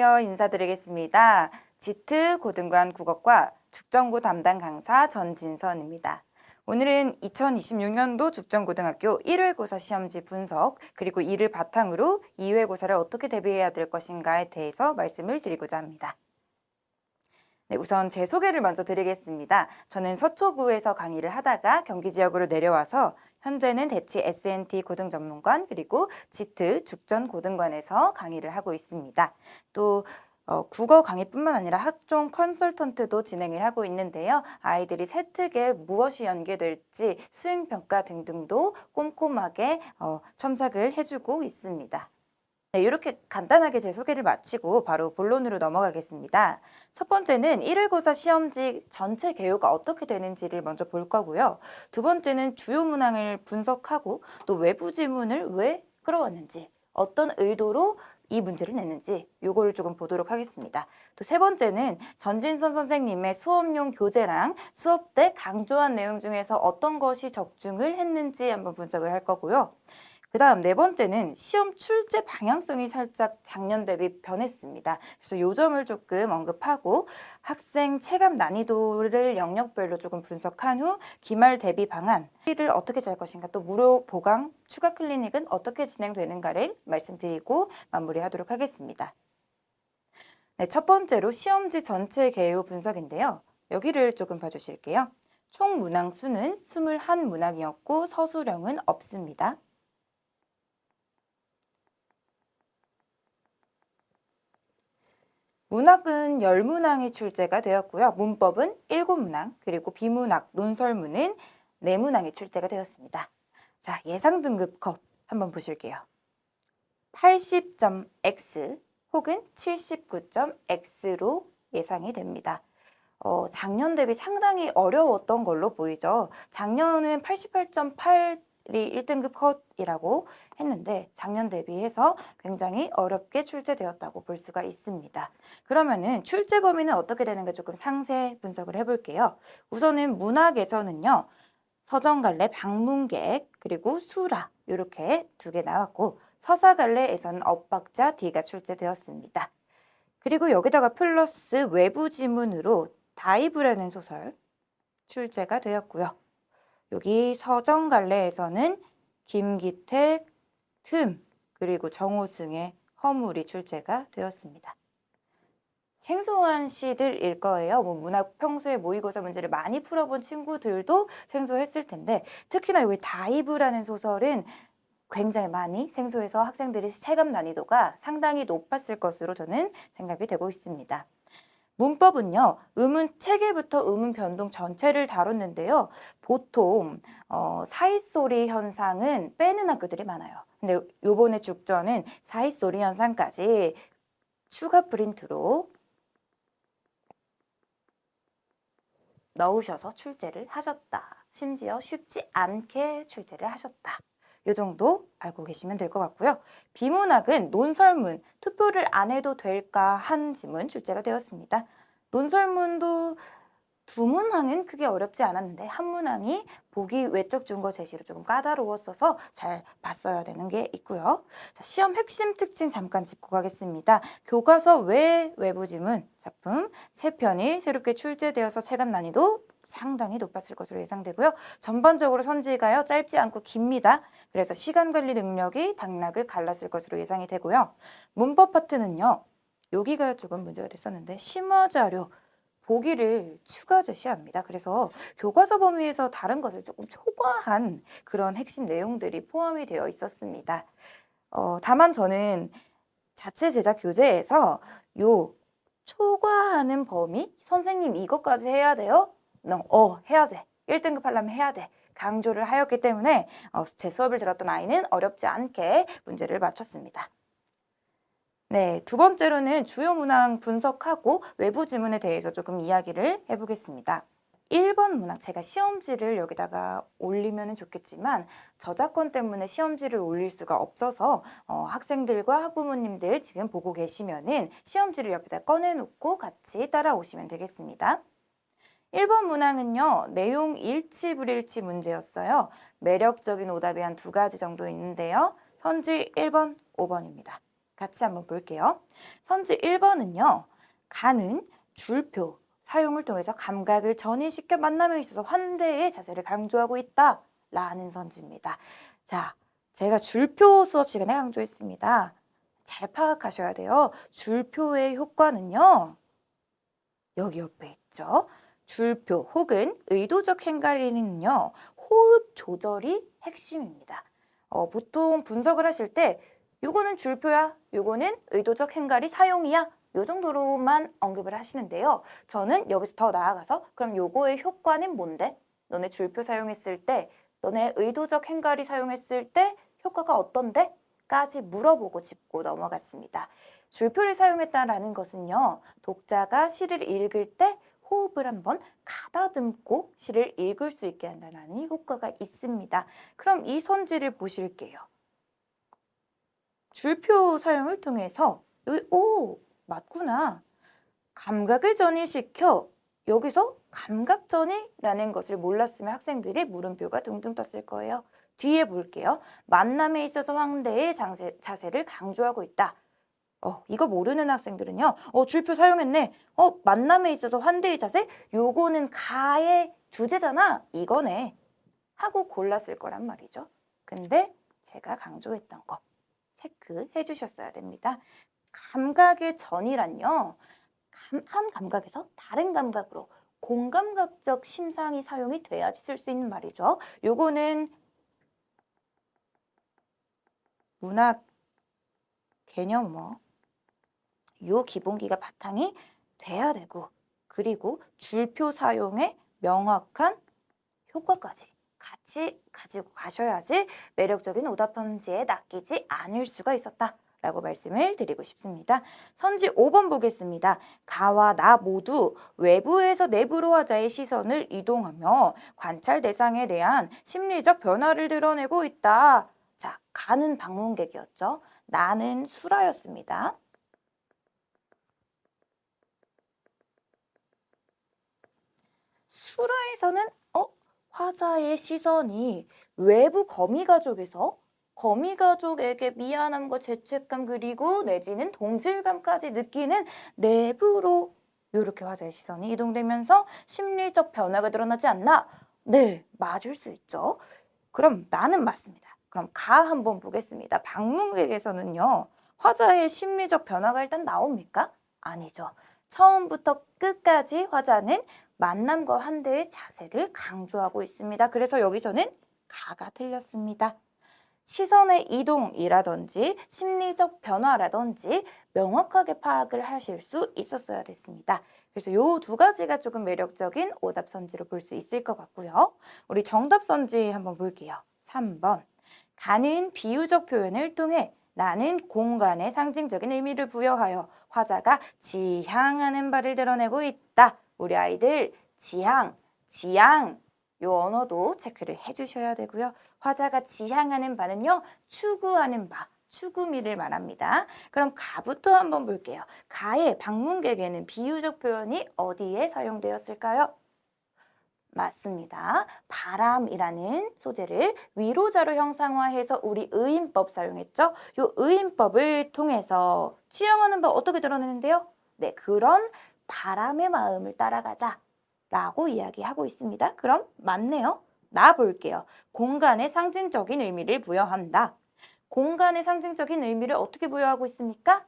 안녕하세요. 인사드리겠습니다. 지트 고등관 국어과 죽전고 담당 강사 전진선입니다. 오늘은 2026년도 죽전고등학교 1회고사 시험지 분석, 그리고 이를 바탕으로 2회고사를 어떻게 대비해야 될 것인가에 대해서 말씀을 드리고자 합니다. 네, 우선 제 소개를 먼저 드리겠습니다. 저는 서초구에서 강의를 하다가 경기 지역으로 내려와서 현재는 대치 S&T 고등전문관 그리고 지트 죽전고등관에서 강의를 하고 있습니다. 또 국어 강의뿐만 아니라 학종 컨설턴트도 진행을 하고 있는데요. 아이들이 세특에 무엇이 연계될지 수행평가 등등도 꼼꼼하게 첨삭을 해주고 있습니다. 네, 이렇게 간단하게 제 소개를 마치고 바로 본론으로 넘어가겠습니다. 첫 번째는 1회고사 시험지 전체 개요가 어떻게 되는지를 먼저 볼 거고요. 두 번째는 주요 문항을 분석하고 또 외부 지문을 왜 끌어왔는지, 어떤 의도로 이 문제를 냈는지 요거를 조금 보도록 하겠습니다. 또 세 번째는 전진선 선생님의 수업용 교재랑 수업 때 강조한 내용 중에서 어떤 것이 적중을 했는지 한번 분석을 할 거고요. 그 다음 네 번째는 시험 출제 방향성이 살짝 작년 대비 변했습니다. 그래서 요 점을 조금 언급하고 학생 체감 난이도를 영역별로 조금 분석한 후 기말 대비 방안을 어떻게 짤 것인가, 또 무료 보강 추가 클리닉은 어떻게 진행되는가를 말씀드리고 마무리하도록 하겠습니다. 네, 첫 번째로 시험지 전체 개요 분석인데요. 여기를 조금 봐주실게요. 총 문항 수는 21문항이었고 서술형은 없습니다. 문학은 10문항이 출제가 되었고요. 문법은 7문항, 그리고 비문학, 논설문은 4문항이 출제가 되었습니다. 자, 예상 등급 컵 한번 보실게요. 80.X 혹은 79.X로 예상이 됩니다. 작년 대비 상당히 어려웠던 걸로 보이죠. 작년은 88.8이 1등급 컷이라고 했는데 작년 대비해서 굉장히 어렵게 출제되었다고 볼 수가 있습니다. 그러면은 출제 범위는 어떻게 되는가 조금 상세 분석을 해볼게요. 우선은 문학에서는요. 서정갈래, 방문객, 그리고 수라 이렇게 두 개 나왔고 서사갈래에서는 엇박자 D가 출제되었습니다. 그리고 여기다가 플러스 외부 지문으로 다이브라는 소설 출제가 되었고요. 여기 서정갈래에서는 김기택, 틈, 그리고 정호승의 허물이 출제가 되었습니다. 생소한 시들일 거예요. 문학 평소에 모의고사 문제를 많이 풀어본 친구들도 생소했을 텐데 특히나 여기 다이브라는 소설은 굉장히 많이 생소해서 학생들이 체감 난이도가 상당히 높았을 것으로 저는 생각이 되고 있습니다. 문법은요, 의문 체계부터 의문 변동 전체를 다뤘는데요. 보통 사이소리 현상은 빼는 학교들이 많아요. 근데 요번에 죽전은 사이소리 현상까지 추가 프린트로 넣으셔서 출제를 하셨다. 심지어 쉽지 않게 출제를 하셨다. 이 정도 알고 계시면 될 것 같고요. 비문학은 논설문, 투표를 안 해도 될까 한 지문 출제가 되었습니다. 논설문도 두 문항은 크게 어렵지 않았는데 한 문항이 보기 외적 준거 제시로 조금 까다로웠어서 잘 봤어야 되는 게 있고요. 자, 시험 핵심 특징 잠깐 짚고 가겠습니다. 교과서 외 외부 지문 작품 3편이 새롭게 출제되어서 체감 난이도 상당히 높았을 것으로 예상되고요. 전반적으로 선지가요 짧지 않고 깁니다. 그래서 시간 관리 능력이 당락을 갈랐을 것으로 예상이 되고요. 문법 파트는요. 여기가 조금 문제가 됐었는데 심화 자료 보기를 추가 제시합니다. 그래서 교과서 범위에서 다른 것을 조금 초과한 그런 핵심 내용들이 포함이 되어 있었습니다. 다만 저는 자체 제작 교재에서 요 초과하는 범위 선생님 이것까지 해야 돼요? 해야 돼. 1등급 하려면 해야 돼. 강조를 하였기 때문에 제 수업을 들었던 아이는 어렵지 않게 문제를 맞췄습니다. 네, 두 번째로는 주요 문항 분석하고 외부 지문에 대해서 조금 이야기를 해보겠습니다. 1번 문항, 제가 시험지를 여기다가 올리면 좋겠지만 저작권 때문에 시험지를 올릴 수가 없어서 학생들과 학부모님들 지금 보고 계시면은 시험지를 옆에다 꺼내놓고 같이 따라오시면 되겠습니다. 1번 문항은요. 내용 일치 불일치 문제였어요. 매력적인 오답이 한 2가지 정도 있는데요. 선지 1번, 5번입니다. 같이 한번 볼게요. 선지 1번은요. 가는 줄표 사용을 통해서 감각을 전이시켜 만남에 있어서 환대의 자세를 강조하고 있다 라는 선지입니다. 자, 제가 줄표 수업 시간에 강조했습니다. 잘 파악하셔야 돼요. 줄표의 효과는요. 여기 옆에 있죠. 줄표 혹은 의도적 헷갈리는요. 호흡 조절이 핵심입니다. 보통 분석을 하실 때 요거는 줄표야, 요거는 의도적 행.가리 사용이야 요 정도로만 언급을 하시는데요. 저는 여기서 더 나아가서 그럼 요거의 효과는 뭔데? 너네 줄표 사용했을 때, 너네 의도적 행.가리 사용했을 때 효과가 어떤데? 까지 물어보고 짚고 넘어갔습니다. 줄표를 사용했다라는 것은요. 독자가 시를 읽을 때 호흡을 한번 가다듬고 시를 읽을 수 있게 한다는 효과가 있습니다. 그럼 이 선지를 보실게요. 줄표 사용을 통해서 오, 맞구나. 감각을 전이시켜 여기서 감각전이라는 것을 몰랐으면 학생들이 물음표가 둥둥 떴을 거예요. 뒤에 볼게요. 만남에 있어서 황대의 자세를 강조하고 있다. 이거 모르는 학생들은요. 줄표 사용했네. 만남에 있어서 환대의 자세? 요거는 가의 주제잖아. 이거네. 하고 골랐을 거란 말이죠. 근데 제가 강조했던 거 체크해 주셨어야 됩니다. 감각의 전이란요. 한 감각에서 다른 감각으로 공감각적 심상이 사용이 돼야지 쓸 수 있는 말이죠. 요거는 문학 개념어 요 기본기가 바탕이 돼야 되고 그리고 줄표 사용의 명확한 효과까지 같이 가지고 가셔야지 매력적인 오답 선지에 낚이지 않을 수가 있었다. 라고 말씀을 드리고 싶습니다. 선지 5번 보겠습니다. 가와 나 모두 외부에서 내부로 화자의 시선을 이동하며 관찰 대상에 대한 심리적 변화를 드러내고 있다. 자, 가는 방문객이었죠. 나는 수라였습니다. 수라에서는 화자의 시선이 외부 거미가족에서 거미가족에게 미안함과 죄책감 그리고 내지는 동질감까지 느끼는 내부로 이렇게 화자의 시선이 이동되면서 심리적 변화가 드러나지 않나? 네, 맞을 수 있죠. 그럼 나는 맞습니다. 그럼 가 한번 보겠습니다. 방문객에서는요. 화자의 심리적 변화가 일단 나옵니까? 아니죠. 처음부터 끝까지 화자는 만남과 환대의 자세를 강조하고 있습니다. 그래서 여기서는 가가 틀렸습니다. 시선의 이동이라든지 심리적 변화라든지 명확하게 파악을 하실 수 있었어야 됐습니다. 그래서 요 두 가지가 조금 매력적인 오답 선지로 볼 수 있을 것 같고요. 우리 정답 선지 한번 볼게요. 3번. 가는 비유적 표현을 통해 나는 공간에 상징적인 의미를 부여하여 화자가 지향하는 바를 드러내고 있다. 우리 아이들 지향, 지향 요 언어도 체크를 해주셔야 되고요. 화자가 지향하는 바는요. 추구하는 바, 추구미를 말합니다. 그럼 가부터 한번 볼게요. 가의 방문객에는 비유적 표현이 어디에 사용되었을까요? 맞습니다. 바람이라는 소재를 위로자로 형상화해서 우리 의인법 사용했죠. 요 의인법을 통해서 취향하는 바 어떻게 드러내는데요? 네, 그런 바람의 마음을 따라가자 라고 이야기하고 있습니다. 그럼 맞네요. 나 볼게요. 공간에 상징적인 의미를 부여한다. 공간의 상징적인 의미를 어떻게 부여하고 있습니까?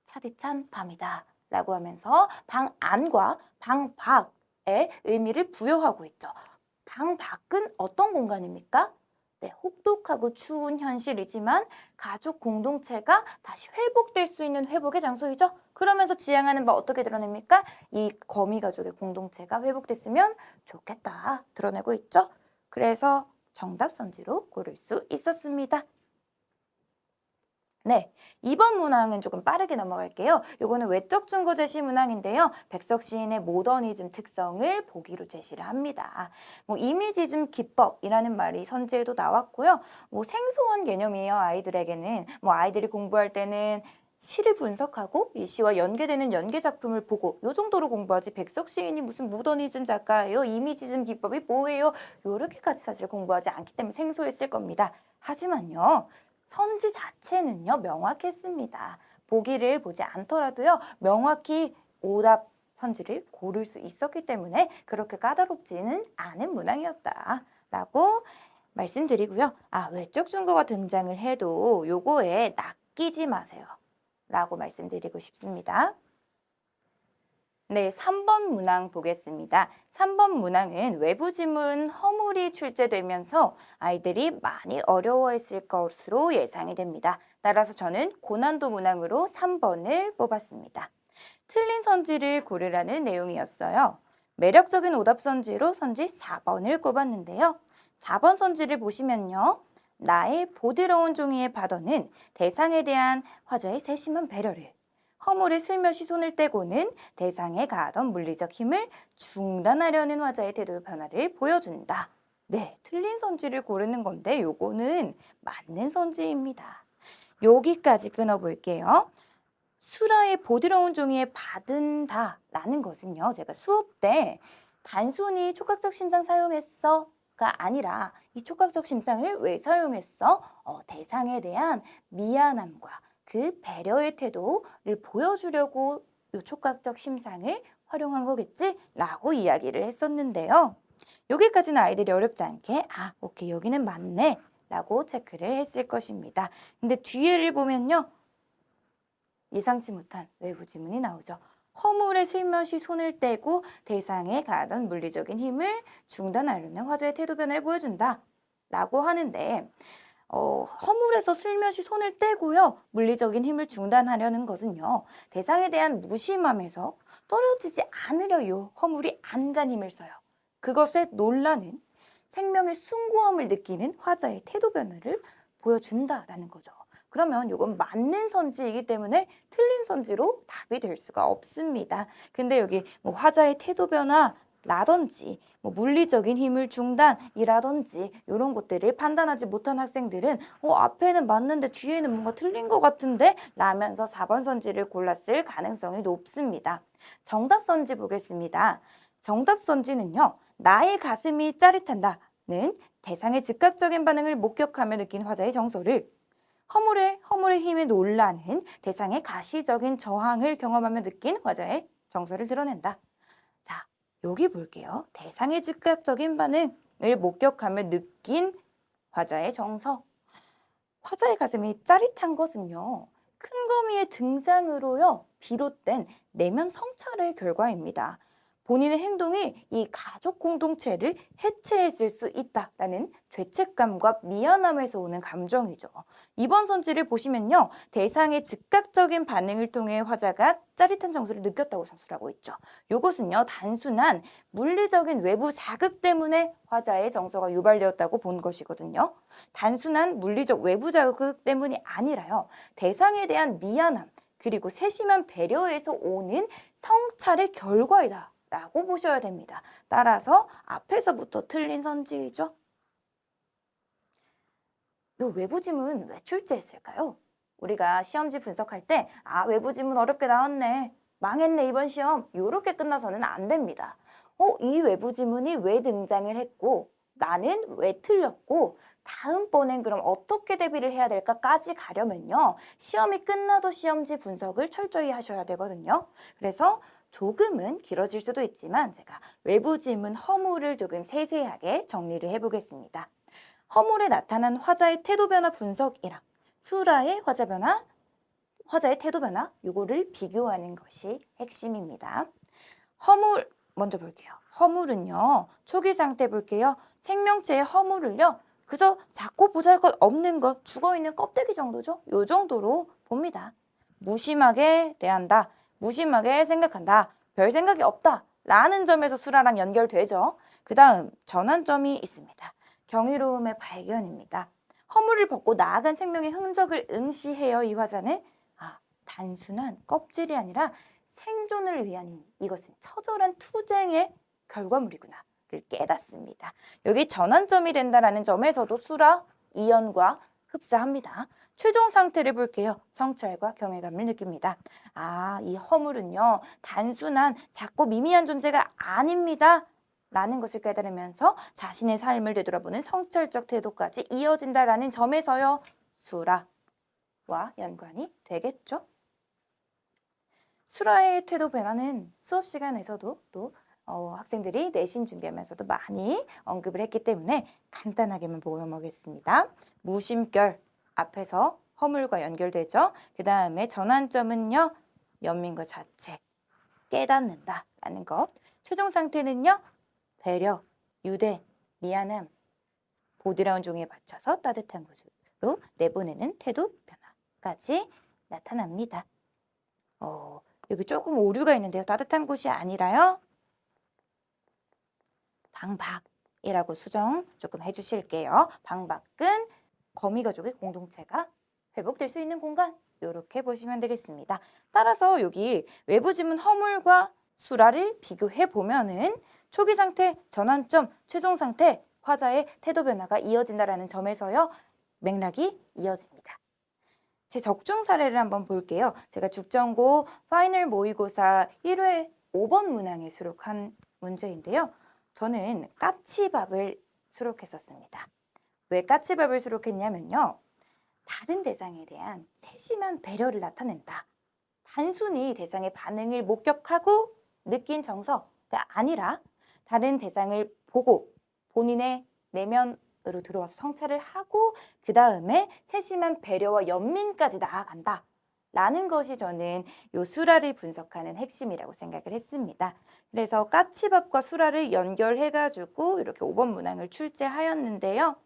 차디찬 밤이다 라고 하면서 방 안과 방 밖의 의미를 부여하고 있죠. 방 밖은 어떤 공간입니까? 네, 혹독하고 추운 현실이지만 가족 공동체가 다시 회복될 수 있는 회복의 장소이죠. 그러면서 지향하는 바 어떻게 드러냅니까? 이 거미 가족의 공동체가 회복됐으면 좋겠다 드러내고 있죠. 그래서 정답 선지로 고를 수 있었습니다. 네, 2번 문항은 조금 빠르게 넘어갈게요. 요거는 외적 증거 제시 문항인데요. 백석 시인의 모더니즘 특성을 보기로 제시를 합니다. 이미지즘 기법이라는 말이 선지에도 나왔고요. 생소한 개념이에요. 아이들에게는. 아이들이 공부할 때는 시를 분석하고 이 시와 연계되는 연계 작품을 보고 요 정도로 공부하지 백석 시인이 무슨 모더니즘 작가예요? 이미지즘 기법이 뭐예요? 요렇게까지 사실 공부하지 않기 때문에 생소했을 겁니다. 하지만요. 선지 자체는요, 명확했습니다. 보기를 보지 않더라도요, 명확히 오답 선지를 고를 수 있었기 때문에 그렇게 까다롭지는 않은 문항이었다라고 말씀드리고요. 외적 증거가 등장을 해도 요거에 낚이지 마세요. 라고 말씀드리고 싶습니다. 네, 3번 문항 보겠습니다. 3번 문항은 외부 지문 허물이 출제되면서 아이들이 많이 어려워했을 것으로 예상이 됩니다. 따라서 저는 고난도 문항으로 3번을 뽑았습니다. 틀린 선지를 고르라는 내용이었어요. 매력적인 오답 선지로 선지 4번을 꼽았는데요. 4번 선지를 보시면요. 나의 보드러운 종이의 바더는 대상에 대한 화자의 세심한 배려를, 허물에 슬며시 손을 떼고는 대상에 가하던 물리적 힘을 중단하려는 화자의 태도 변화를 보여준다. 네, 틀린 선지를 고르는 건데 요거는 맞는 선지입니다. 여기까지 끊어볼게요. 수라의 보드러운 종이에 받은다 라는 것은요. 제가 수업 때 단순히 촉각적 심장 사용했어가 아니라 이 촉각적 심장을 왜 사용했어? 대상에 대한 미안함과 그 배려의 태도를 보여주려고 이 촉각적 심상을 활용한 거겠지? 라고 이야기를 했었는데요. 여기까지는 아이들이 어렵지 않게 오케이 여기는 맞네 라고 체크를 했을 것입니다. 근데 뒤에를 보면요. 예상치 못한 외부 지문이 나오죠. 허물에 슬며시 손을 떼고 대상에 가하던 물리적인 힘을 중단하려는 화자의 태도 변화를 보여준다 라고 하는데 허물에서 슬며시 손을 떼고요. 물리적인 힘을 중단하려는 것은요. 대상에 대한 무심함에서 떨어지지 않으려요. 허물이 안간 힘을 써요. 그것에 놀라는 생명의 숭고함을 느끼는 화자의 태도 변화를 보여준다라는 거죠. 그러면 이건 맞는 선지이기 때문에 틀린 선지로 답이 될 수가 없습니다. 근데 여기 화자의 태도 변화 라든지 물리적인 힘을 중단이라든지 이런 것들을 판단하지 못한 학생들은 앞에는 맞는데 뒤에는 뭔가 틀린 것 같은데 라면서 4번 선지를 골랐을 가능성이 높습니다. 정답 선지 보겠습니다. 정답 선지는요. 나의 가슴이 짜릿한다는 대상의 즉각적인 반응을 목격하며 느낀 화자의 정서를 허물의 힘에 놀라는 대상의 가시적인 저항을 경험하며 느낀 화자의 정서를 드러낸다. 자, 여기 볼게요. 대상의 즉각적인 반응을 목격하며 느낀 화자의 정서. 화자의 가슴이 짜릿한 것은요. 큰 거미의 등장으로요. 비롯된 내면 성찰의 결과입니다. 본인의 행동이 이 가족 공동체를 해체했을 수 있다라는 죄책감과 미안함에서 오는 감정이죠. 이번 선지를 보시면요. 대상의 즉각적인 반응을 통해 화자가 짜릿한 정서를 느꼈다고 서술하고 있죠. 이것은요. 단순한 물리적인 외부 자극 때문에 화자의 정서가 유발되었다고 본 것이거든요. 단순한 물리적 외부 자극 때문이 아니라요. 대상에 대한 미안함 그리고 세심한 배려에서 오는 성찰의 결과이다. 라고 보셔야 됩니다. 따라서 앞에서부터 틀린 선지이죠. 이 외부 지문 왜 출제했을까요? 우리가 시험지 분석할 때 외부 지문 어렵게 나왔네. 망했네 이번 시험. 이렇게 끝나서는 안 됩니다. 이 외부 지문이 왜 등장을 했고 나는 왜 틀렸고 다음번엔 그럼 어떻게 대비를 해야 될까까지 가려면요. 시험이 끝나도 시험지 분석을 철저히 하셔야 되거든요. 그래서 조금은 길어질 수도 있지만 제가 외부 지문 허물을 조금 세세하게 정리를 해보겠습니다. 허물에 나타난 화자의 태도 변화 분석이랑 수라의 화자의 태도 변화 요거를 비교하는 것이 핵심입니다. 허물 먼저 볼게요. 허물은요. 초기 상태 볼게요. 생명체의 허물을요. 그저 작고 보잘것 없는 것, 죽어있는 껍데기 정도죠. 요 정도로 봅니다. 무심하게 대한다. 무심하게 생각한다. 별 생각이 없다. 라는 점에서 수라랑 연결되죠. 그 다음 전환점이 있습니다. 경이로움의 발견입니다. 허물을 벗고 나아간 생명의 흔적을 응시해요. 이 화자는 단순한 껍질이 아니라 생존을 위한 힘. 이것은 처절한 투쟁의 결과물이구나. 를 깨닫습니다. 여기 전환점이 된다라는 점에서도 수라, 이연과 흡사합니다. 최종 상태를 볼게요. 성찰과 경외감을 느낍니다. 이 허물은요. 단순한 작고 미미한 존재가 아닙니다. 라는 것을 깨달으면서 자신의 삶을 되돌아보는 성찰적 태도까지 이어진다라는 점에서요. 수라와 연관이 되겠죠. 수라의 태도 변화는 수업 시간에서도 또 학생들이 내신 준비하면서도 많이 언급을 했기 때문에 간단하게만 보고 넘어가겠습니다. 무심결 앞에서 허물과 연결되죠. 그 다음에 전환점은요. 연민과 자책, 깨닫는다 라는 것. 최종 상태는요. 배려, 유대, 미안함, 보드라운 종이에 맞춰서 따뜻한 곳으로 내보내는 태도 변화까지 나타납니다. 여기 조금 오류가 있는데요. 따뜻한 곳이 아니라요. 방박이라고 수정 조금 해주실게요. 방박은 거미가족의 공동체가 회복될 수 있는 공간 이렇게 보시면 되겠습니다. 따라서 여기 외부 지문 허물과 수라를 비교해 보면은 초기 상태, 전환점, 최종 상태, 화자의 태도 변화가 이어진다라는 점에서요. 맥락이 이어집니다. 제 적중 사례를 한번 볼게요. 제가 죽전고 파이널 모의고사 1회 5번 문항에 수록한 문제인데요. 저는 까치밥을 수록했었습니다. 왜 까치밥을 수록했냐면요. 다른 대상에 대한 세심한 배려를 나타낸다. 단순히 대상의 반응을 목격하고 느낀 정서가 아니라 다른 대상을 보고 본인의 내면으로 들어와서 성찰을 하고 그 다음에 세심한 배려와 연민까지 나아간다. 라는 것이 저는 요 수라를 분석하는 핵심이라고 생각을 했습니다. 그래서 까치밥과 수라를 연결해가지고 이렇게 5번 문항을 출제하였는데요.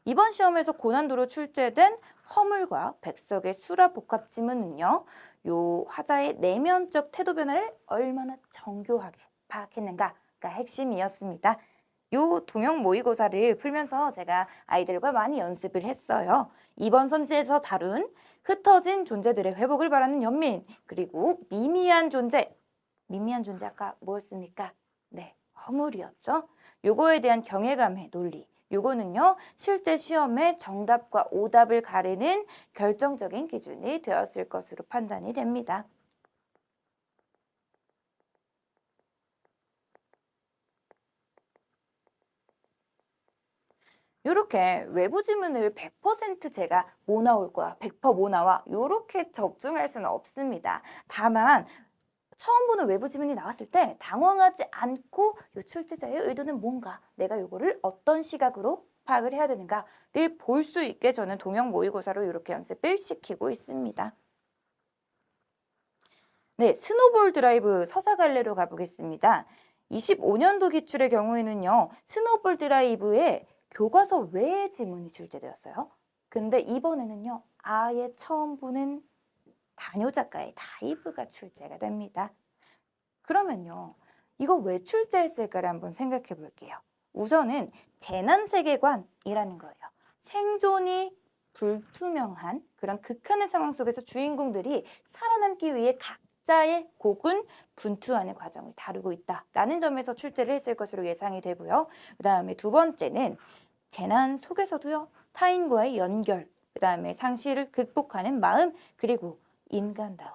이번 시험에서 고난도로 출제된 허물과 백석의 수라 복합 지문은요. 요 화자의 내면적 태도 변화를 얼마나 정교하게 파악했는가가 핵심이었습니다. 요 동형 모의고사를 풀면서 제가 아이들과 많이 연습을 했어요. 이번 선지에서 다룬 흩어진 존재들의 회복을 바라는 연민, 그리고 미미한 존재 아까 뭐였습니까? 네, 허물이었죠. 요거에 대한 경외감의 논리, 요거는요 실제 시험의 정답과 오답을 가르는 결정적인 기준이 되었을 것으로 판단이 됩니다. 이렇게 외부 지문을 100% 제가 뭐 나올 거야, 100% 뭐 나와 이렇게 적중할 수는 없습니다. 다만 처음 보는 외부 지문이 나왔을 때 당황하지 않고 이 출제자의 의도는 뭔가, 내가 이거를 어떤 시각으로 파악을 해야 되는가를 볼 수 있게 저는 동형 모의고사로 이렇게 연습을 시키고 있습니다. 네, 스노볼 드라이브 서사갈래로 가보겠습니다. 25년도 기출의 경우에는요. 스노볼 드라이브에 교과서 외의 지문이 출제되었어요. 근데 이번에는요. 아예 처음 보는 다뇨 작가의 다이브가 출제가 됩니다. 그러면요. 이거 왜 출제했을까를 한번 생각해 볼게요. 우선은 재난 세계관이라는 거예요. 생존이 불투명한 그런 극한의 상황 속에서 주인공들이 살아남기 위해 각자의 고군분투하는 과정을 다루고 있다라는 점에서 출제를 했을 것으로 예상이 되고요. 그 다음에 두 번째는 재난 속에서도요. 타인과의 연결, 그 다음에 상실을 극복하는 마음, 그리고 인간다움.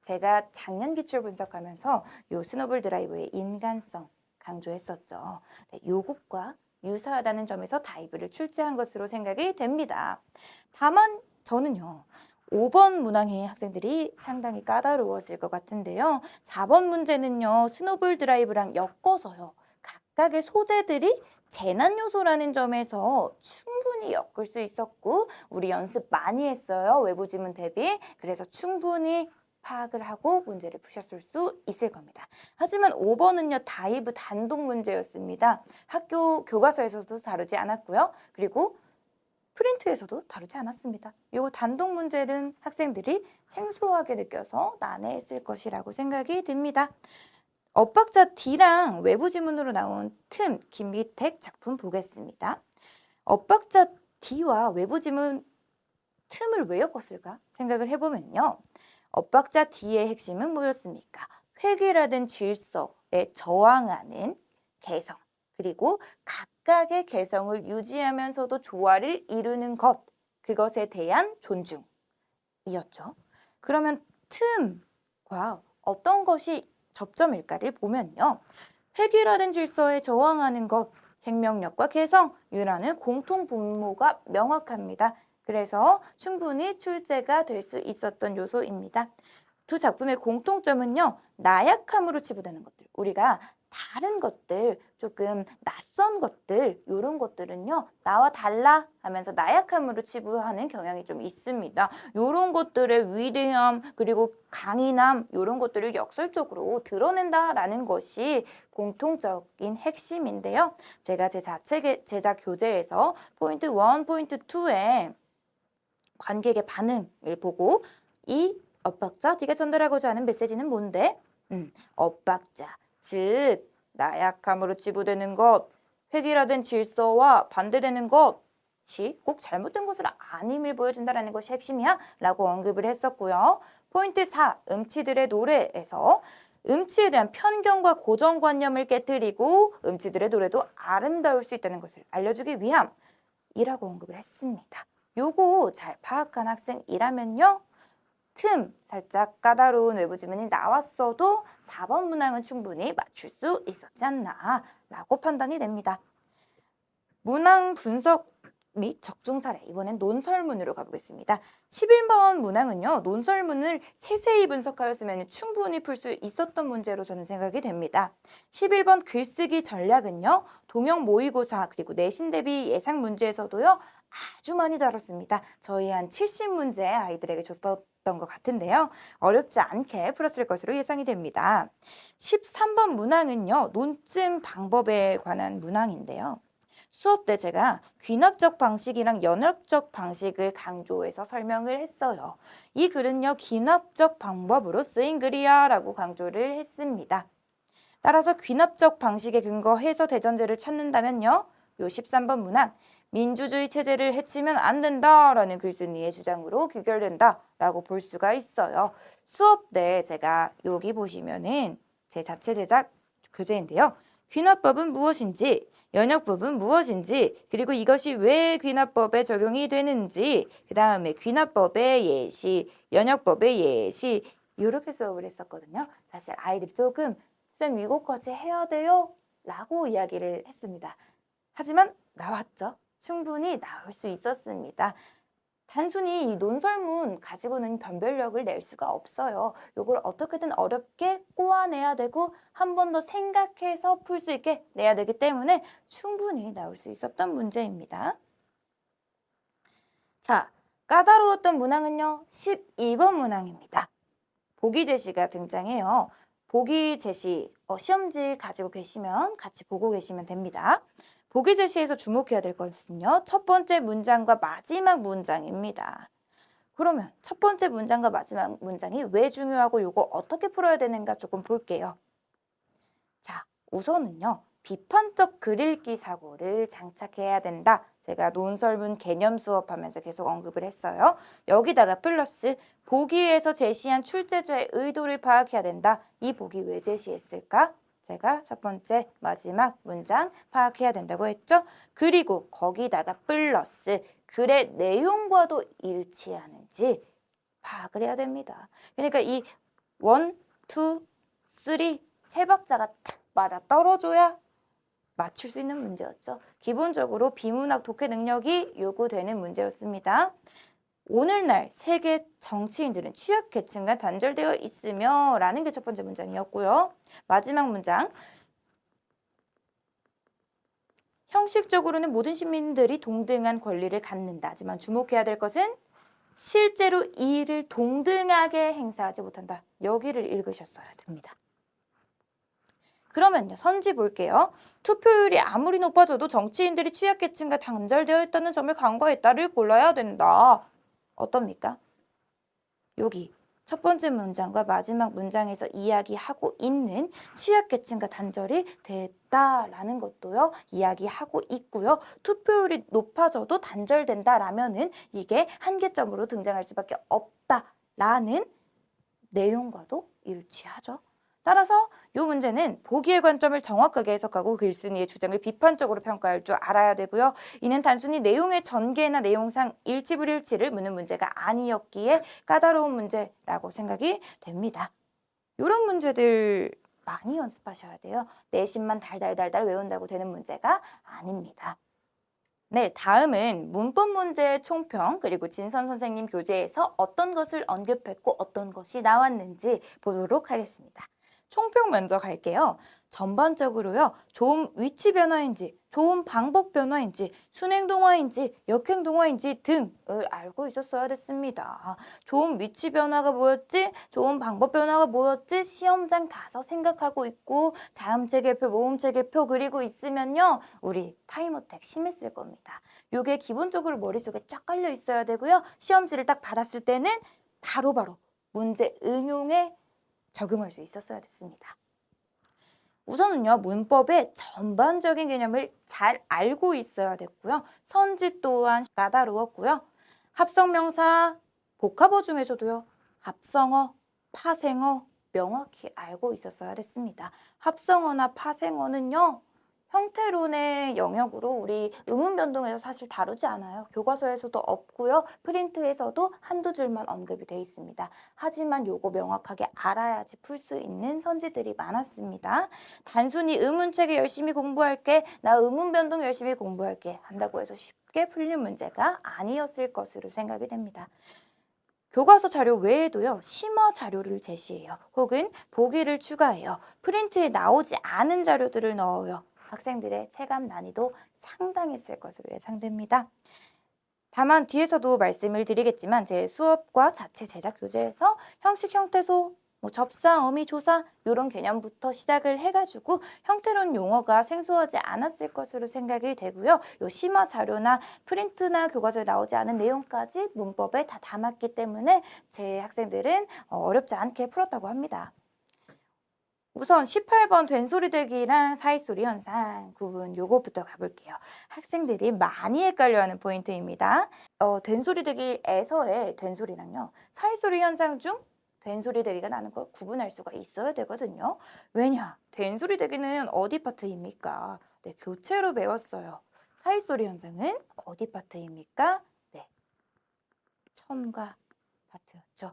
제가 작년 기출 분석하면서 요 스노볼 드라이브의 인간성 강조했었죠. 네, 요것과 유사하다는 점에서 다이브를 출제한 것으로 생각이 됩니다. 다만 저는요. 5번 문항의 학생들이 상당히 까다로웠을 것 같은데요. 4번 문제는요. 스노볼 드라이브랑 엮어서요. 각각의 소재들이 재난 요소라는 점에서 충분히 엮을 수 있었고 우리 연습 많이 했어요. 외부 지문 대비. 그래서 충분히 파악을 하고 문제를 푸셨을 수 있을 겁니다. 하지만 5번은요. 다이브 단독 문제였습니다. 학교 교과서에서도 다루지 않았고요. 그리고 프린트에서도 다루지 않았습니다. 이 단독 문제는 학생들이 생소하게 느껴서 난해했을 것이라고 생각이 듭니다. 엇박자 D랑 외부 지문으로 나온 틈, 김기택 작품 보겠습니다. 엇박자 D와 외부 지문 틈을 왜 엮었을까 생각을 해보면요. 엇박자 D의 핵심은 뭐였습니까? 획일화된 질서에 저항하는 개성, 그리고 각각의 개성을 유지하면서도 조화를 이루는 것, 그것에 대한 존중이었죠. 그러면 틈과 어떤 것이 접점일까를 보면요. 획일화된 질서에 저항하는 것, 생명력과 개성, 유라는 공통 분모가 명확합니다. 그래서 충분히 출제가 될 수 있었던 요소입니다. 두 작품의 공통점은요, 나약함으로 치부되는 것들. 우리가 다른 것들, 조금 낯선 것들, 이런 것들은요, 나와 달라 하면서 나약함으로 치부하는 경향이 좀 있습니다. 이런 것들의 위대함, 그리고 강인함, 이런 것들을 역설적으로 드러낸다라는 것이 공통적인 핵심인데요. 제가 제 제작 교재에서 포인트 1, 포인트 2에 관객의 반응을 보고 이 엇박자, 네가 전달하고자 하는 메시지는 뭔데? 엇박자, 즉 나약함으로 치부되는 것, 획일화된 질서와 반대되는 것이 꼭 잘못된 것을 아님을 보여준다는 것이 핵심이야 라고 언급을 했었고요. 포인트 4, 음치들의 노래에서 음치에 대한 편견과 고정관념을 깨뜨리고 음치들의 노래도 아름다울 수 있다는 것을 알려주기 위함이라고 언급을 했습니다. 요거 잘 파악한 학생이라면요, 살짝 까다로운 외부 지문이 나왔어도 4번 문항은 충분히 맞출 수 있었지 않나 라고 판단이 됩니다. 문항 분석 및 적중 사례, 이번엔 논설문으로 가보겠습니다. 11번 문항은요, 논설문을 세세히 분석하였으면 충분히 풀 수 있었던 문제로 저는 생각이 됩니다. 11번 글쓰기 전략은요, 동형 모의고사 그리고 내신 대비 예상 문제에서도요, 아주 많이 다뤘습니다. 저희 한 70문제 아이들에게 줬었던 것 같은데요. 어렵지 않게 풀었을 것으로 예상이 됩니다. 13번 문항은요, 논증 방법에 관한 문항인데요. 수업 때 제가 귀납적 방식이랑 연역적 방식을 강조해서 설명을 했어요. 이 글은요, 귀납적 방법으로 쓰인 글이야 라고 강조를 했습니다. 따라서 귀납적 방식에 근거해서 대전제를 찾는다면요, 요 13번 문항, 민주주의 체제를 해치면 안 된다라는 글쓴이의 주장으로 귀결된다 라고 볼 수가 있어요. 수업 때 제가 여기 보시면은 제 자체 제작 교재인데요. 귀납법은 무엇인지, 연역법은 무엇인지, 그리고 이것이 왜 귀납법에 적용이 되는지, 그 다음에 귀납법의 예시, 연역법의 예시, 이렇게 수업을 했었거든요. 사실 아이들이 조금 쌤 이거까지 해야 돼요? 라고 이야기를 했습니다. 하지만 나왔죠. 충분히 나올 수 있었습니다. 단순히 이 논설문 가지고는 변별력을 낼 수가 없어요. 이걸 어떻게든 어렵게 꼬아내야 되고 한 번 더 생각해서 풀 수 있게 내야 되기 때문에 충분히 나올 수 있었던 문제입니다. 자, 까다로웠던 문항은요, 12번 문항입니다. 보기 제시가 등장해요. 보기 제시, 시험지 가지고 계시면 같이 보고 계시면 됩니다. 보기 제시에서 주목해야 될 것은요, 첫 번째 문장과 마지막 문장입니다. 그러면 첫 번째 문장과 마지막 문장이 왜 중요하고 요거 어떻게 풀어야 되는가 조금 볼게요. 자, 우선은요, 비판적 글읽기 사고를 장착해야 된다. 제가 논설문 개념 수업하면서 계속 언급을 했어요. 여기다가 플러스 보기에서 제시한 출제자의 의도를 파악해야 된다. 이 보기 왜 제시했을까? 제가 첫 번째 마지막 문장 파악해야 된다고 했죠. 그리고 거기다가 플러스 글의 내용과도 일치하는지 파악을 해야 됩니다. 그러니까 이 1, 2, 3 세 박자가 탁 맞아 떨어져야 맞출 수 있는 문제였죠. 기본적으로 비문학 독해 능력이 요구되는 문제였습니다. 오늘날 세계 정치인들은 취약계층과 단절되어 있으며 라는 게 첫 번째 문장이었고요. 마지막 문장, 형식적으로는 모든 시민들이 동등한 권리를 갖는다. 하지만 주목해야 될 것은 실제로 이를 동등하게 행사하지 못한다. 여기를 읽으셨어야 됩니다. 그러면요, 선지 볼게요. 투표율이 아무리 높아져도 정치인들이 취약계층과 단절되어 있다는 점을 간과했다를 골라야 된다. 어떻습니까? 여기 첫 번째 문장과 마지막 문장에서 이야기하고 있는 취약계층과 단절이 됐다라는 것도요, 이야기하고 있고요. 투표율이 높아져도 단절된다라면은 이게 한계점으로 등장할 수밖에 없다라는 내용과도 일치하죠. 따라서 이 문제는 보기의 관점을 정확하게 해석하고 글쓴이의 주장을 비판적으로 평가할 줄 알아야 되고요. 이는 단순히 내용의 전개나 내용상 일치불일치를 묻는 문제가 아니었기에 까다로운 문제라고 생각이 됩니다. 이런 문제들 많이 연습하셔야 돼요. 내신만 달달달달 외운다고 되는 문제가 아닙니다. 네, 다음은 문법 문제 총평 그리고 진선 선생님 교재에서 어떤 것을 언급했고 어떤 것이 나왔는지 보도록 하겠습니다. 총평 먼저 갈게요. 전반적으로요, 좋은 위치 변화인지, 좋은 방법 변화인지, 순행 동화인지, 역행 동화인지 등을 알고 있었어야 됐습니다. 좋은 위치 변화가 뭐였지? 좋은 방법 변화가 뭐였지? 시험장 가서 생각하고 있고 자음체계표, 모음체계표 그리고 있으면요, 우리 타임어택 심했을 겁니다. 요게 기본적으로 머릿속에 쫙 깔려 있어야 되고요. 시험지를 딱 받았을 때는 바로바로 문제 응용에 적용할 수 있었어야 됐습니다. 우선은요, 문법의 전반적인 개념을 잘 알고 있어야 됐고요. 선지 또한 까다로웠고요. 합성명사, 복합어 중에서도요, 합성어, 파생어 명확히 알고 있었어야 됐습니다. 합성어나 파생어는요, 형태론의 영역으로 우리 음운 변동에서 사실 다루지 않아요. 교과서에서도 없고요. 프린트에서도 한두 줄만 언급이 돼 있습니다. 하지만 요거 명확하게 알아야지 풀 수 있는 선지들이 많았습니다. 단순히 음운체계 열심히 공부할게, 나 음운 변동 열심히 공부할게 한다고 해서 쉽게 풀릴 문제가 아니었을 것으로 생각이 됩니다. 교과서 자료 외에도요, 심화 자료를 제시해요. 혹은 보기를 추가해요. 프린트에 나오지 않은 자료들을 넣어요. 학생들의 체감 난이도 상당했을 것으로 예상됩니다. 다만 뒤에서도 말씀을 드리겠지만 제 수업과 자체 제작 교재에서 형식, 형태소, 접사, 어미, 조사 이런 개념부터 시작을 해가지고 형태론 용어가 생소하지 않았을 것으로 생각이 되고요. 요 심화 자료나 프린트나 교과서에 나오지 않은 내용까지 문법에 다 담았기 때문에 제 학생들은 어렵지 않게 풀었다고 합니다. 우선 18번 된소리되기랑 사이소리 현상 구분 요거부터 가볼게요. 학생들이 많이 헷갈려하는 포인트입니다. 된소리되기에서의 된소리랑요. 사이소리 현상 중 된소리되기가 나는 걸 구분할 수가 있어야 되거든요. 왜냐? 된소리되기는 어디 파트입니까? 네, 교체로 배웠어요. 사이소리 현상은 어디 파트입니까? 네, 첨가 파트였죠.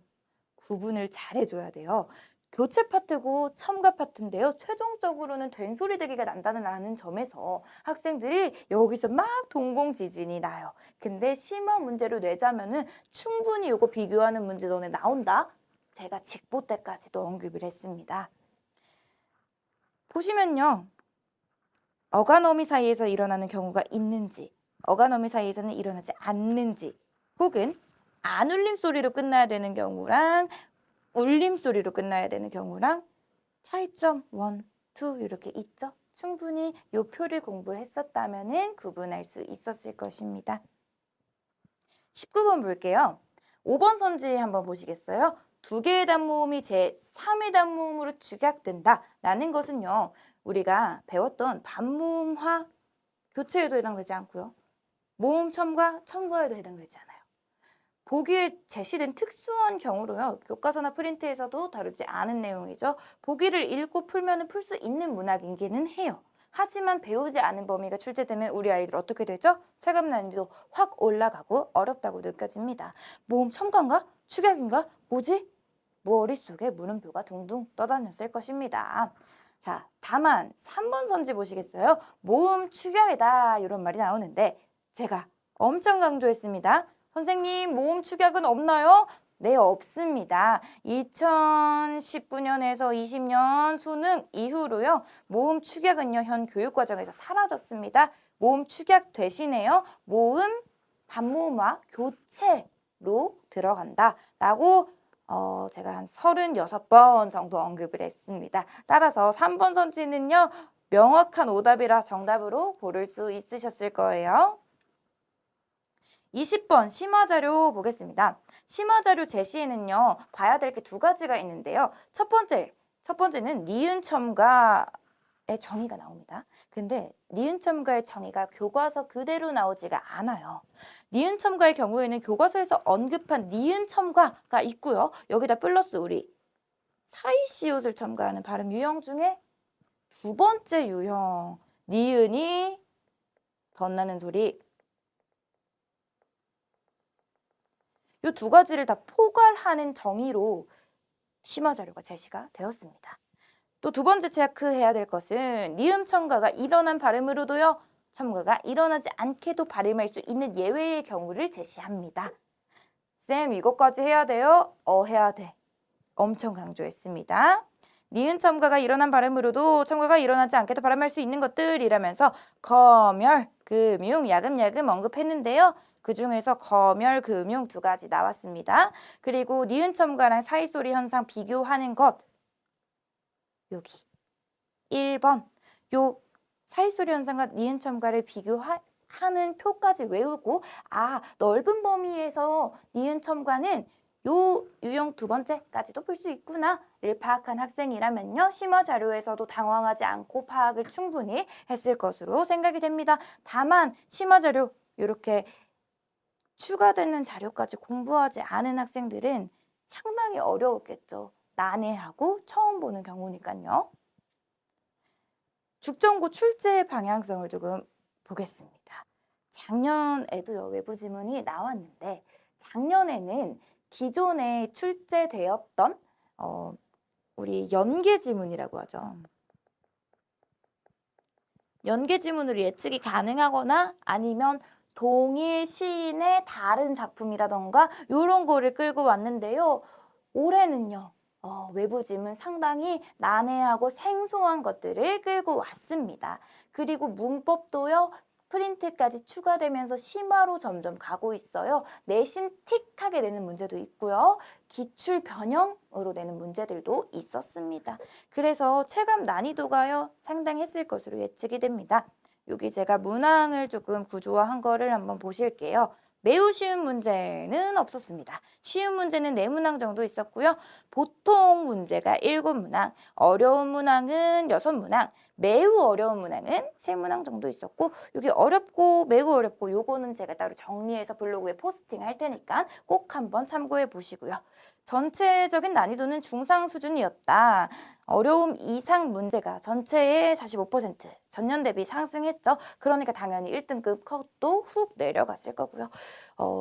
구분을 잘 해줘야 돼요. 교체 파트고 첨가 파트인데요. 최종적으로는 된소리되기가 난다는 점에서 학생들이 여기서 막 동공지진이 나요. 근데 심화 문제로 내자면은 충분히 이거 비교하는 문제 너네 나온다. 제가 직보 때까지도 언급을 했습니다. 보시면요. 어간어미 사이에서 일어나는 경우가 있는지, 어간어미 사이에서는 일어나지 않는지, 혹은 안 울림 소리로 끝나야 되는 경우랑 울림소리로 끝나야 되는 경우랑 차이점 1, 2 이렇게 있죠. 충분히 요 표를 공부했었다면 구분할 수 있었을 것입니다. 19번 볼게요. 5번 선지 한번 보시겠어요? 두 개의 단모음이 제3의 단모음으로 축약된다 라는 것은요. 우리가 배웠던 반모음화 교체에도 해당되지 않고요. 모음 첨가, 첨가에도 해당되지 않아요. 보기에 제시된 특수한 경우로요. 교과서나 프린트에서도 다루지 않은 내용이죠. 보기를 읽고 풀면 풀 수 있는 문학이기는 해요. 하지만 배우지 않은 범위가 출제되면 우리 아이들 어떻게 되죠? 체감 난이도 확 올라가고 어렵다고 느껴집니다. 모음 첨가인가? 축약인가? 뭐지? 머릿속에 물음표가 둥둥 떠다녔을 것입니다. 자, 다만 3번 선지 보시겠어요? 모음 축약이다 이런 말이 나오는데 제가 엄청 강조했습니다. 선생님, 모음 축약은 없나요? 네, 없습니다. 2019년에서 20년 수능 이후로요. 모음 축약은요. 현 교육과정에서 사라졌습니다. 모음 축약 대신에요. 모음, 반모음화, 교체로 들어간다라고 제가 한 36번 정도 언급을 했습니다. 따라서 3번 선지는요. 명확한 오답이라 정답으로 고를 수 있으셨을 거예요. 20번 심화자료 보겠습니다. 심화자료 제시에는요. 봐야 될 게 두 가지가 있는데요. 첫 번째는 니은 첨가의 정의가 나옵니다. 근데 니은 첨가의 정의가 교과서 그대로 나오지가 않아요. 니은 첨가의 경우에는 교과서에서 언급한 니은 첨가가 있고요. 여기다 플러스 우리 사이시옷을 첨가하는 발음 유형 중에 두 번째 유형 니은이 덧나는 소리 이 두 가지를 다 포괄하는 정의로 심화 자료가 제시가 되었습니다. 또 두 번째 체크해야 될 것은 니은 첨가가 일어난 발음으로도요. 첨가가 일어나지 않게도 발음할 수 있는 예외의 경우를 제시합니다. 쌤, 이것까지 해야 돼요? 해야 돼. 엄청 강조했습니다. 니은 첨가가 일어난 발음으로도 첨가가 일어나지 않게도 발음할 수 있는 것들이라면서 검열, 금융, 야금야금 언급했는데요. 그중에서 검열, 금융 두 가지 나왔습니다. 그리고 니은 첨가랑 사이소리 현상 비교하는 것 여기 1번 요 사이소리 현상과 니은 첨가를 비교하는 표까지 외우고 넓은 범위에서 니은 첨가는 요 유형 두 번째까지도 볼 수 있구나를 파악한 학생이라면요. 심화 자료에서도 당황하지 않고 파악을 충분히 했을 것으로 생각이 됩니다. 다만 심화 자료 이렇게 추가되는 자료까지 공부하지 않은 학생들은 상당히 어려웠겠죠. 난해하고 처음 보는 경우니까요. 죽전고 출제 방향성을 조금 보겠습니다. 작년에도요, 외부 지문이 나왔는데 작년에는 기존에 출제되었던 우리 연계 지문이라고 하죠. 연계 지문으로 예측이 가능하거나 아니면 동일 시인의 다른 작품이라던가 이런 거를 끌고 왔는데요. 올해는요. 외부 지문 상당히 난해하고 생소한 것들을 끌고 왔습니다. 그리고 문법도요. 프린트까지 추가되면서 심화로 점점 가고 있어요. 내신 틱하게 내는 문제도 있고요. 기출 변형으로 내는 문제들도 있었습니다. 그래서 체감 난이도가요. 상당했을 것으로 예측이 됩니다. 여기 제가 문항을 조금 구조화한 거를 한번 보실게요. 매우 쉬운 문제는 없었습니다. 쉬운 문제는 4문항 정도 있었고요. 보통 문제가 7문항, 어려운 문항은 6문항, 매우 어려운 문항은 3문항 정도 있었고 여기 어렵고 매우 어렵고 요거는 제가 따로 정리해서 블로그에 포스팅 할 테니까 꼭 한번 참고해 보시고요. 전체적인 난이도는 중상 수준이었다. 어려움 이상 문제가 전체의 45% 전년 대비 상승했죠. 그러니까 당연히 1등급 컷도 훅 내려갔을 거고요.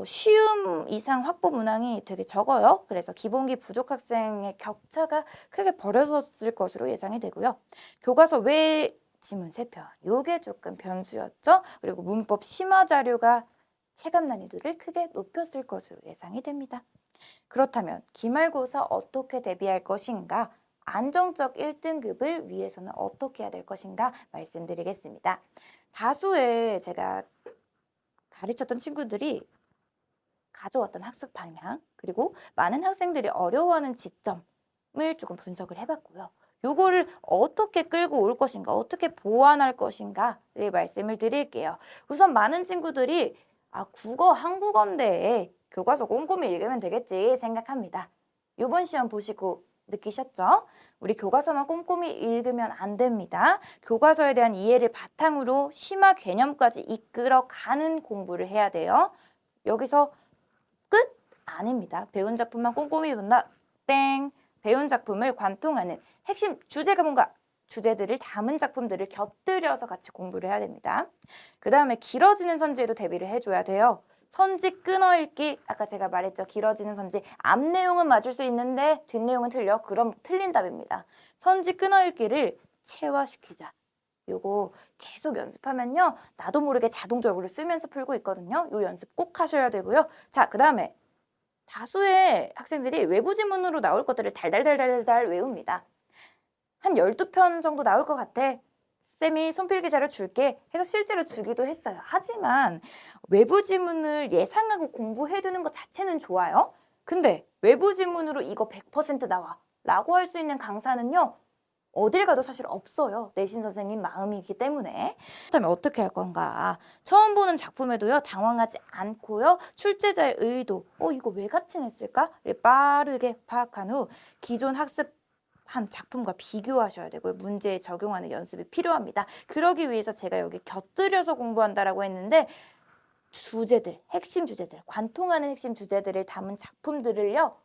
쉬움 이상 확보 문항이 되게 적어요. 그래서 기본기 부족 학생의 격차가 크게 벌어졌을 것으로 예상이 되고요. 교과서 외 지문 3편, 요게 조금 변수였죠. 그리고 문법 심화 자료가 체감 난이도를 크게 높였을 것으로 예상이 됩니다. 그렇다면 기말고사 어떻게 대비할 것인가? 안정적 1등급을 위해서는 어떻게 해야 될 것인가 말씀드리겠습니다. 다수의 제가 가르쳤던 친구들이 가져왔던 학습 방향 그리고 많은 학생들이 어려워하는 지점을 조금 분석을 해봤고요. 요거를 어떻게 끌고 올 것인가, 어떻게 보완할 것인가를 말씀을 드릴게요. 우선 많은 친구들이 국어 한국어인데 교과서 꼼꼼히 읽으면 되겠지 생각합니다. 요번 시험 보시고 느끼셨죠? 우리 교과서만 꼼꼼히 읽으면 안 됩니다. 교과서에 대한 이해를 바탕으로 심화 개념까지 이끌어가는 공부를 해야 돼요. 여기서 끝? 아닙니다. 배운 작품만 꼼꼼히 본다. 땡! 배운 작품을 관통하는 핵심 주제가 뭔가 주제들을 담은 작품들을 곁들여서 같이 공부를 해야 됩니다. 그 다음에 길어지는 선지에도 대비를 해줘야 돼요. 선지 끊어읽기, 아까 제가 말했죠. 길어지는 선지, 앞 내용은 맞을 수 있는데 뒷 내용은 틀려. 그럼 틀린 답입니다. 선지 끊어읽기를 체화시키자. 요거 계속 연습하면요. 나도 모르게 자동적으로 쓰면서 풀고 있거든요. 요 연습 꼭 하셔야 되고요. 자, 그 다음에 다수의 학생들이 외부 지문으로 나올 것들을 달달달달달 외웁니다. 한 12편 정도 나올 것 같아. 쌤이 손필기 자료 줄게 해서 실제로 주기도 했어요. 하지만 외부 지문을 예상하고 공부해두는 것 자체는 좋아요. 근데 외부 지문으로 이거 100% 나와 라고 할 수 있는 강사는요. 어딜 가도 사실 없어요. 내신 선생님 마음이기 때문에. 그렇다면 어떻게 할 건가? 처음 보는 작품에도요. 당황하지 않고요. 출제자의 의도, 이거 왜 같이 냈을까?를 빠르게 파악한 후 기존 학습한 작품과 비교하셔야 되고요. 문제에 적용하는 연습이 필요합니다. 그러기 위해서 제가 여기 곁들여서 공부한다라고 했는데 주제들, 핵심 주제들, 관통하는 핵심 주제들을 담은 작품들을요.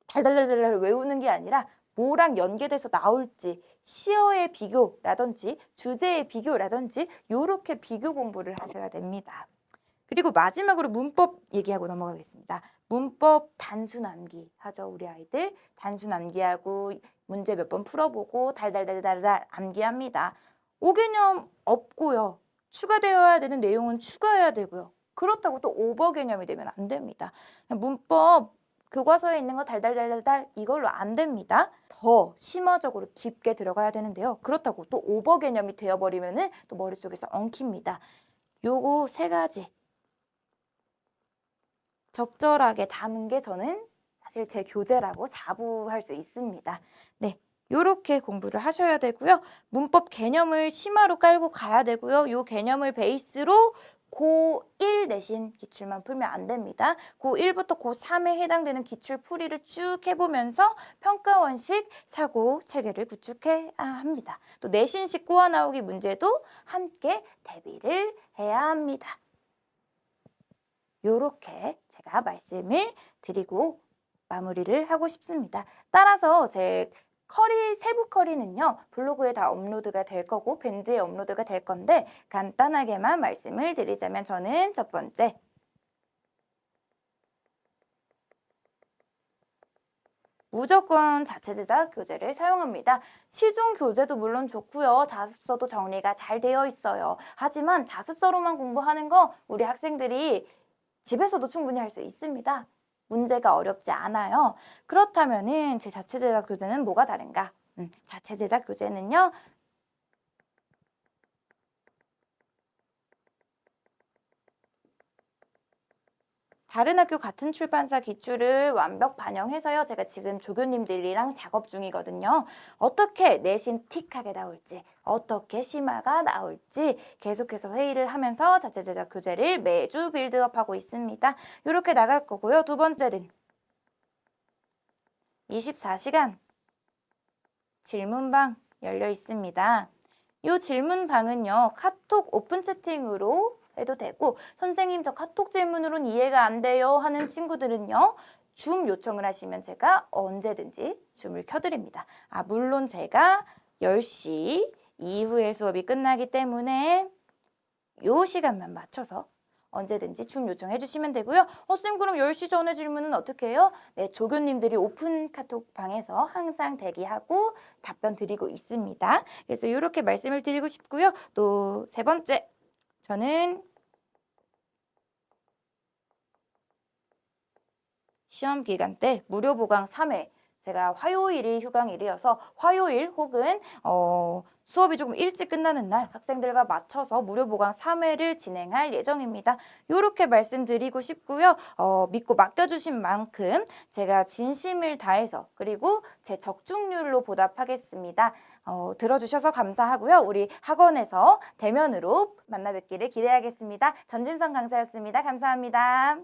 달달달달 외우는 게 아니라 뭐랑 연계돼서 나올지 시어의 비교라든지 주제의 비교라든지 요렇게 비교 공부를 하셔야 됩니다. 그리고 마지막으로 문법 얘기하고 넘어가겠습니다. 문법 단순 암기 하죠. 우리 아이들 단순 암기하고 문제 몇 번 풀어보고 달달달달달 암기합니다. 5개념 없고요. 추가되어야 되는 내용은 추가해야 되고요. 그렇다고 또 오버 개념이 되면 안 됩니다. 문법 교과서에 있는 거 달달달달달 이걸로 안 됩니다. 더 심화적으로 깊게 들어가야 되는데요. 그렇다고 또 오버 개념이 되어버리면은 또 머릿속에서 엉킵니다. 요거 세 가지 적절하게 담은 게 저는 사실 제 교재라고 자부할 수 있습니다. 네, 요렇게 공부를 하셔야 되고요. 문법 개념을 심화로 깔고 가야 되고요. 요 개념을 베이스로 고1 내신 기출만 풀면 안 됩니다. 고1부터 고3에 해당되는 기출 풀이를 쭉 해보면서 평가원식 사고 체계를 구축해야 합니다. 또 내신식 꼬아 나오기 문제도 함께 대비를 해야 합니다. 요렇게 제가 말씀을 드리고 마무리를 하고 싶습니다. 따라서 제 세부 커리는요, 블로그에 다 업로드가 될 거고 밴드에 업로드가 될 건데 간단하게만 말씀을 드리자면 저는 첫 번째, 무조건 자체 제작 교재를 사용합니다. 시중 교재도 물론 좋고요. 자습서도 정리가 잘 되어 있어요. 하지만 자습서로만 공부하는 거 우리 학생들이 집에서도 충분히 할 수 있습니다. 문제가 어렵지 않아요. 그렇다면은 제 자체 제작 교재는 뭐가 다른가? 자체 제작 교재는요. 다른 학교 같은 출판사 기출을 완벽 반영해서요. 제가 지금 조교님들이랑 작업 중이거든요. 어떻게 내신 틱하게 나올지, 어떻게 심화가 나올지 계속해서 회의를 하면서 자체 제작 교재를 매주 빌드업하고 있습니다. 이렇게 나갈 거고요. 두 번째는 24시간 질문방 열려 있습니다. 이 질문방은요. 카톡 오픈 채팅으로 해도 되고 선생님 저 카톡 질문으로는 이해가 안 돼요 하는 친구들은요. 줌 요청을 하시면 제가 언제든지 줌을 켜드립니다. 물론 제가 10시 이후에 수업이 끝나기 때문에 요 시간만 맞춰서 언제든지 줌 요청해 주시면 되고요. 쌤 그럼 10시 전에 질문은 어떻게 해요? 네, 조교님들이 오픈 카톡 방에서 항상 대기하고 답변 드리고 있습니다. 그래서 이렇게 말씀을 드리고 싶고요. 또 세 번째, 저는 시험 기간 때 무료 보강 3회, 제가 화요일이 휴강일이어서 화요일 혹은 수업이 조금 일찍 끝나는 날 학생들과 맞춰서 무료 보강 3회를 진행할 예정입니다. 이렇게 말씀드리고 싶고요. 믿고 맡겨주신 만큼 제가 진심을 다해서 그리고 제 적중률로 보답하겠습니다. 들어주셔서 감사하고요. 우리 학원에서 대면으로 만나 뵙기를 기대하겠습니다. 전진성 강사였습니다. 감사합니다.